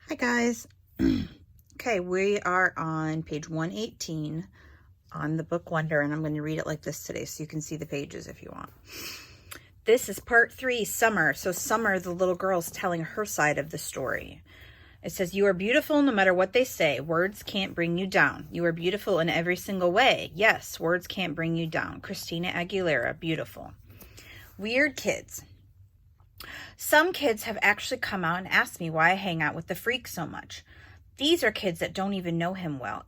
Hi guys. Okay, we are on page 118 on the book Wonder, and I'm going to read it like this today so you can see the pages if you want. This is part 3, Summer. So Summer, the little girl, is telling her side of the story. It says, "You are beautiful no matter what they say. Words can't bring you down. You are beautiful in every single way. Yes, words can't bring you down." Christina Aguilera, beautiful. Weird kids. Some kids have actually come out and asked me why I hang out with the freak so much. These are kids that don't even know him well.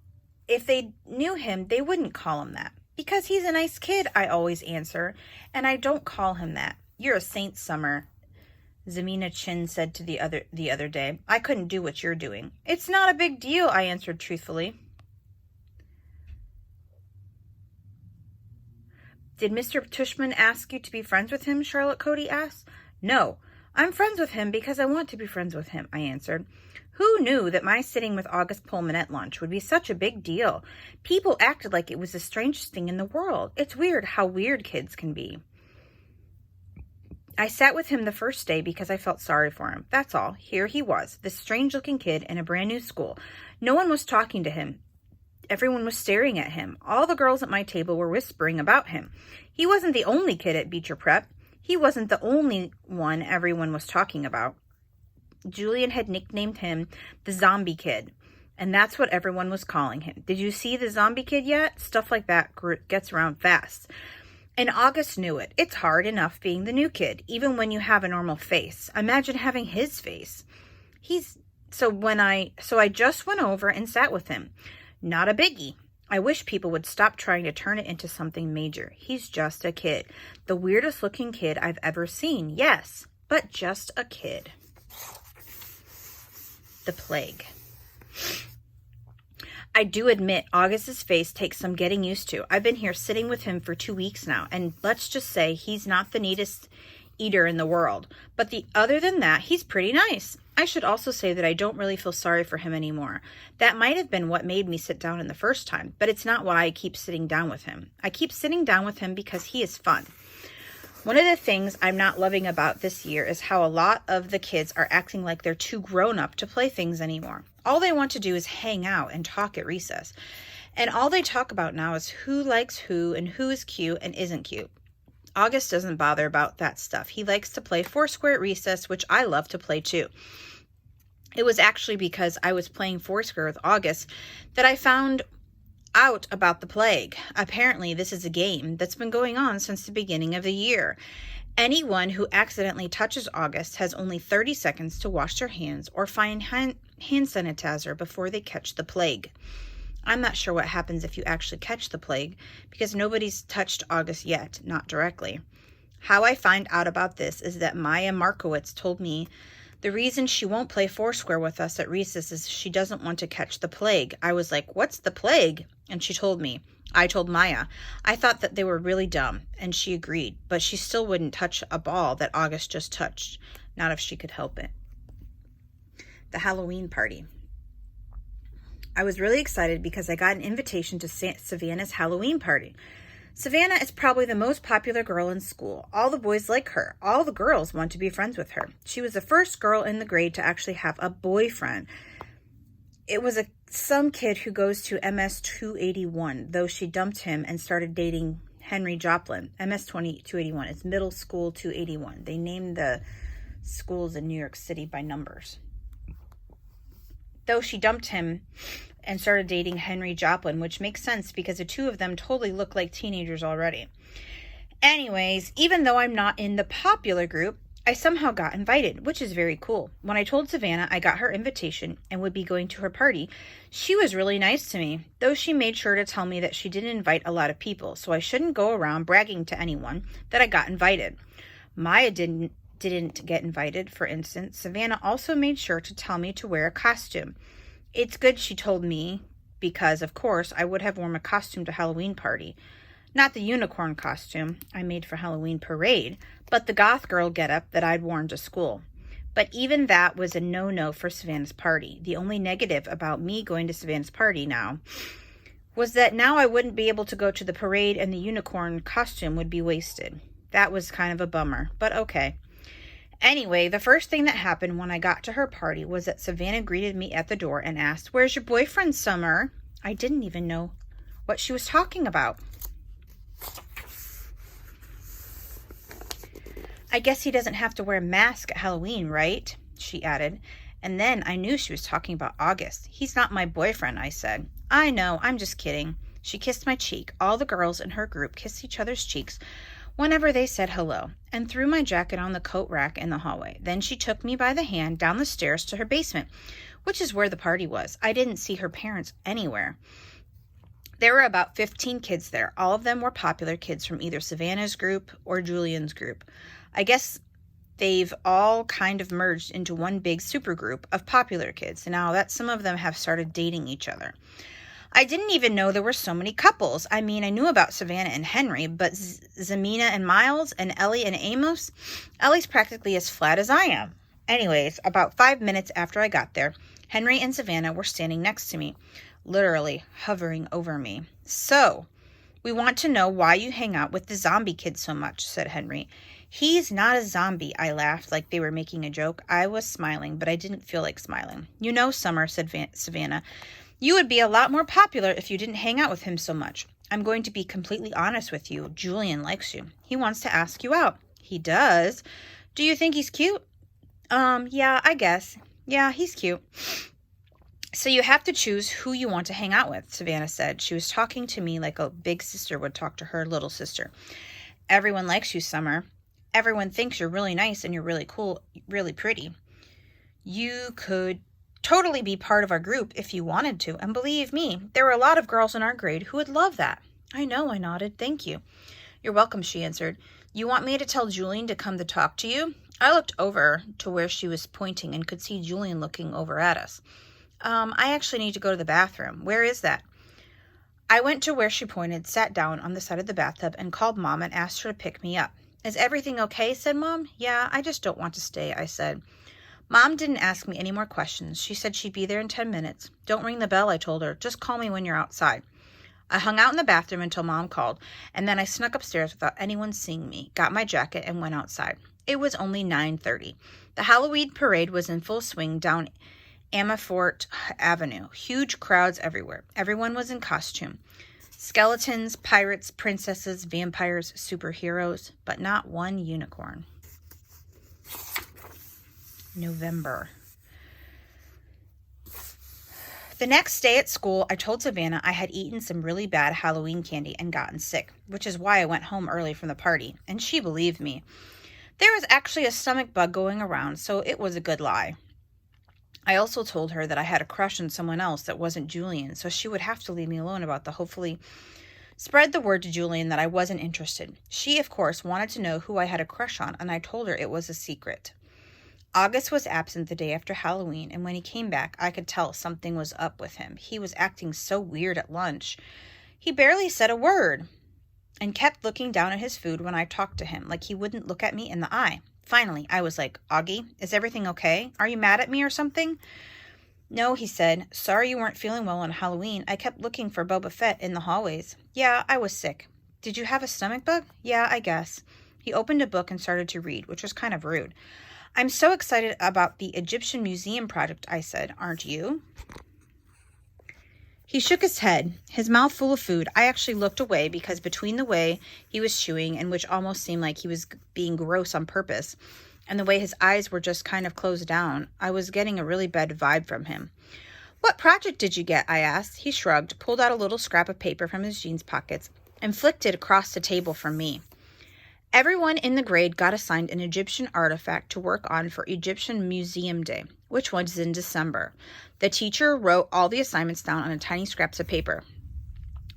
If they knew him, they wouldn't call him that. "Because he's a nice kid," I always answer, and I don't call him that. "You're a saint, Summer," Zamina Chin said to the other day. "I couldn't do what you're doing." "It's not a big deal," I answered truthfully. "Did Mr. Tushman ask you to be friends with him?" Charlotte Cody asked. "No, I'm friends with him because I want to be friends with him," I answered. Who knew that my sitting with August Pullman at lunch would be such a big deal? People acted like it was the strangest thing in the world. It's weird how weird kids can be. I sat with him the first day because I felt sorry for him. That's all. Here he was, this strange-looking kid in a brand new school. No one was talking to him. Everyone was staring at him. All the girls at my table were whispering about him. He wasn't the only kid at Beecher Prep. He wasn't the only one everyone was talking about. Julian had nicknamed him the Zombie Kid, and that's what everyone was calling him. "Did you see the Zombie Kid yet?" Stuff like that gets around fast. And August knew it. It's hard enough being the new kid, even when you have a normal face. Imagine having his face. So I just went over and sat with him. Not a biggie. I wish people would stop trying to turn it into something major. He's just a kid. The weirdest looking kid I've ever seen. Yes, but just a kid. The plague. I do admit August's face takes some getting used to. I've been here sitting with him for 2 weeks now, and let's just say he's not the neatest eater in the world. But other than that, he's pretty nice. I should also say that I don't really feel sorry for him anymore. That might have been what made me sit down in the first time, but it's not why I keep sitting down with him. I keep sitting down with him because he is fun. One of the things I'm not loving about this year is how a lot of the kids are acting like they're too grown up to play things anymore. All they want to do is hang out and talk at recess. And all they talk about now is who likes who and who is cute and isn't cute. August doesn't bother about that stuff. He likes to play Foursquare at recess, which I love to play too. It was actually because I was playing Foursquare with August that I found out about the plague. Apparently, this is a game that's been going on since the beginning of the year. Anyone who accidentally touches August has only 30 seconds to wash their hands or find hand sanitizer before they catch the plague. I'm not sure what happens if you actually catch the plague because nobody's touched August yet, not directly. How I find out about this is that Maya Markowitz told me the reason she won't play Foursquare with us at recess is she doesn't want to catch the plague. I was like, "What's the plague?" And she told me. I told Maya. I thought that they were really dumb, and she agreed, but she still wouldn't touch a ball that August just touched. Not if she could help it. The Halloween party. I was really excited because I got an invitation to Savannah's Halloween party. Savannah is probably the most popular girl in school. All the boys like her. All the girls want to be friends with her. She was the first girl in the grade to actually have a boyfriend. It was some kid who goes to MS 281, though she dumped him and started dating Henry Joplin. MS 281 is Middle School 281. They named the schools in New York City by numbers. Though she dumped him and started dating Henry Joplin, which makes sense because the two of them totally look like teenagers already. Anyways, even though I'm not in the popular group, I somehow got invited, which is very cool. When I told Savannah I got her invitation and would be going to her party, she was really nice to me, though she made sure to tell me that she didn't invite a lot of people, so I shouldn't go around bragging to anyone that I got invited. Maya didn't get invited, for instance. Savannah also made sure to tell me to wear a costume. It's good she told me because, of course, I would have worn a costume to Halloween party. Not the unicorn costume I made for Halloween parade, but the goth girl getup that I'd worn to school. But even that was a no-no for Savannah's party. The only negative about me going to Savannah's party now was that now I wouldn't be able to go to the parade and the unicorn costume would be wasted. That was kind of a bummer, but okay. Anyway, the first thing that happened when I got to her party was that Savannah greeted me at the door and asked, "Where's your boyfriend, Summer?" I didn't even know what she was talking about. "I guess he doesn't have to wear a mask at Halloween, right?" she added. And then I knew she was talking about August. "He's not my boyfriend," I said. "I know, I'm just kidding." She kissed my cheek. All the girls in her group kissed each other's cheeks whenever they said hello, and threw my jacket on the coat rack in the hallway. Then she took me by the hand down the stairs to her basement, which is where the party was. I didn't see her parents anywhere. There were about 15 kids there. All of them were popular kids from either Savannah's group or Julian's group. I guess they've all kind of merged into one big super group of popular kids now that some of them have started dating each other. I didn't even know there were so many couples. I mean, I knew about Savannah and Henry, but Zamina and Miles and Ellie and Amos, Ellie's practically as flat as I am. Anyways, about 5 minutes after I got there, Henry and Savannah were standing next to me, literally hovering over me. "So, we want to know why you hang out with the zombie kid so much," said Henry. "He's not a zombie," I laughed like they were making a joke. I was smiling, but I didn't feel like smiling. "You know, Summer," said Savannah, "you would be a lot more popular if you didn't hang out with him so much. I'm going to be completely honest with you. Julian likes you. He wants to ask you out." "He does? Do you think he's cute?" Yeah, I guess. Yeah, he's cute." "So you have to choose who you want to hang out with," Savannah said. She was talking to me like a big sister would talk to her little sister. "Everyone likes you, Summer. Everyone thinks you're really nice and you're really cool, really pretty. You could totally be part of our group if you wanted to. And believe me, there were a lot of girls in our grade who would love that." "I know," I nodded. "Thank you." "You're welcome," she answered. "You want me to tell Julian to come to talk to you?" I looked over to where she was pointing and could see Julian looking over at us. I actually need to go to the bathroom." "Where is that?" I went to where she pointed, sat down on the side of the bathtub, and called Mom and asked her to pick me up. "Is everything okay?" said Mom. "Yeah, I just don't want to stay," I said. Mom didn't ask me any more questions. She said she'd be there in 10 minutes. "Don't ring the bell," I told her. "Just call me when you're outside." I hung out in the bathroom until Mom called, and then I snuck upstairs without anyone seeing me, got my jacket, and went outside. It was only 9:30. The Halloween parade was in full swing down Amanforth Avenue. Huge crowds everywhere. Everyone was in costume. Skeletons, pirates, princesses, vampires, superheroes, but not one unicorn. November. The next day at school, I told Savannah I had eaten some really bad Halloween candy and gotten sick, which is why I went home early from the party, and she believed me. There was actually a stomach bug going around, so it was a good lie. I also told her that I had a crush on someone else that wasn't Julian, so she would have to leave me alone about the hopefully spread the word to Julian that I wasn't interested. She, of course, wanted to know who I had a crush on, and I told her it was a secret. August was absent the day after Halloween, and when he came back, I could tell something was up with him. He was acting so weird at lunch. He barely said a word and kept looking down at his food when I talked to him, like he wouldn't look at me in the eye. Finally, I was like, "Augie, is everything okay? Are you mad at me or something?" "No," he said. "Sorry you weren't feeling well on Halloween. I kept looking for Boba Fett in the hallways." "Yeah, I was sick." "Did you have a stomach bug?" "Yeah, I guess." He opened a book and started to read, which was kind of rude. "I'm so excited about the Egyptian Museum project," I said. "Aren't you?" He shook his head, his mouth full of food. I actually looked away because between the way he was chewing, and which almost seemed like he was being gross on purpose, and the way his eyes were just kind of closed down, I was getting a really bad vibe from him. "What project did you get?" I asked. He shrugged, pulled out a little scrap of paper from his jeans pockets, and flicked it across the table from me. Everyone in the grade got assigned an Egyptian artifact to work on for Egyptian Museum Day, which was in December. The teacher wrote all the assignments down on tiny scraps of paper,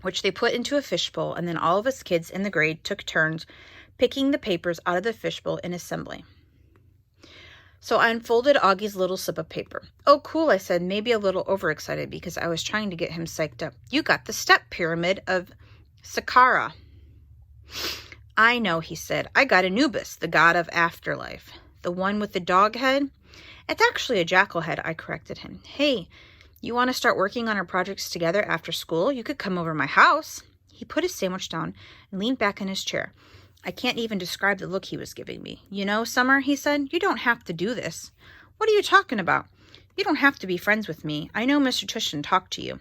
which they put into a fishbowl, and then all of us kids in the grade took turns picking the papers out of the fishbowl in assembly. So I unfolded Augie's little slip of paper. "Oh, cool," I said, maybe a little overexcited because I was trying to get him psyched up. "You got the step pyramid of Saqqara." "I know," he said. "I got Anubis, the god of afterlife." "The one with the dog head?" "It's actually a jackal head," I corrected him. "Hey, you want to start working on our projects together after school? You could come over to my house." He put his sandwich down and leaned back in his chair. I can't even describe the look he was giving me. You know, Summer, he said, you don't have to do this. What are you talking about? You don't have to be friends with me. I know Mr. Tushman talked to you.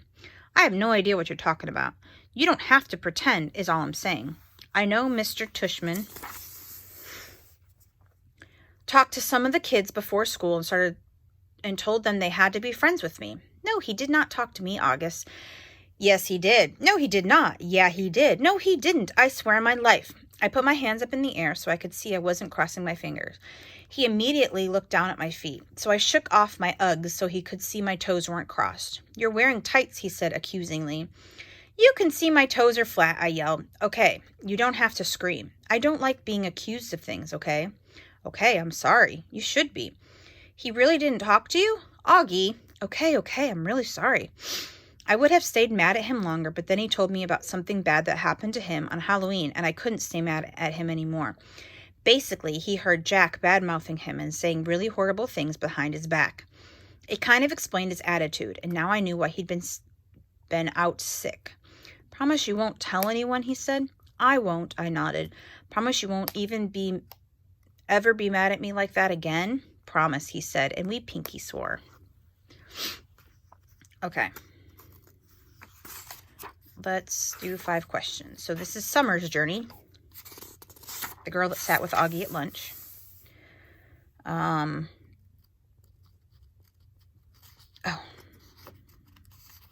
I have no idea what you're talking about. You don't have to pretend, is all I'm saying. I know Mr. Tushman talked to some of the kids before school and told them they had to be friends with me. No, he did not talk to me, August. Yes, he did. No, he did not. Yeah, he did. No, he didn't. I swear on my life. I put my hands up in the air so I could see I wasn't crossing my fingers. He immediately looked down at my feet, so I shook off my Uggs so he could see my toes weren't crossed. You're wearing tights, he said accusingly. You can see my toes are flat, I yelled. Okay, you don't have to scream. I don't like being accused of things, okay? Okay, I'm sorry. You should be. He really didn't talk to you? Augie. Okay, I'm really sorry. I would have stayed mad at him longer, but then he told me about something bad that happened to him on Halloween, and I couldn't stay mad at him anymore. Basically, he heard Jack bad-mouthing him and saying really horrible things behind his back. It kind of explained his attitude, and now I knew why he'd been out sick. Promise you won't tell anyone, he said. I won't, I nodded. Promise you won't even ever be mad at me like that again? Promise, he said, and we pinky swore. Okay. Let's do 5 questions. So this is Summer's journey. The girl that sat with Augie at lunch.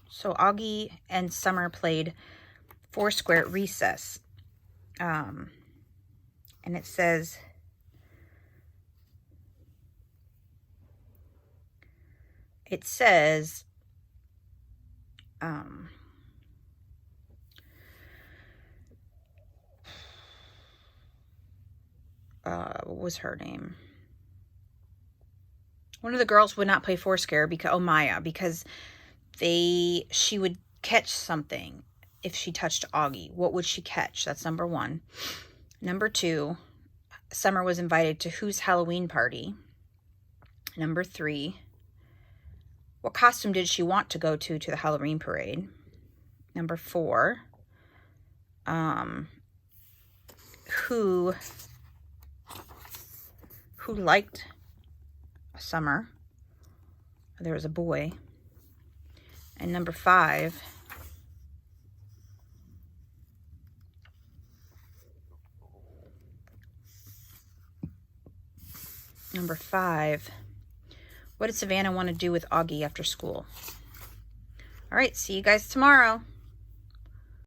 So Augie and Summer played Foursquare at recess. And it says, what was her name? One of the girls would not play Foursquare because Maya, because she would catch something if she touched Augie. What would she catch? That's number 1. Number 2, Summer was invited to whose Halloween party? Number 3, what costume did she want to go to the Halloween parade? Number 4, who liked Summer? There was a boy. And number 5, what did Savannah want to do with Augie after school? All right, see you guys tomorrow.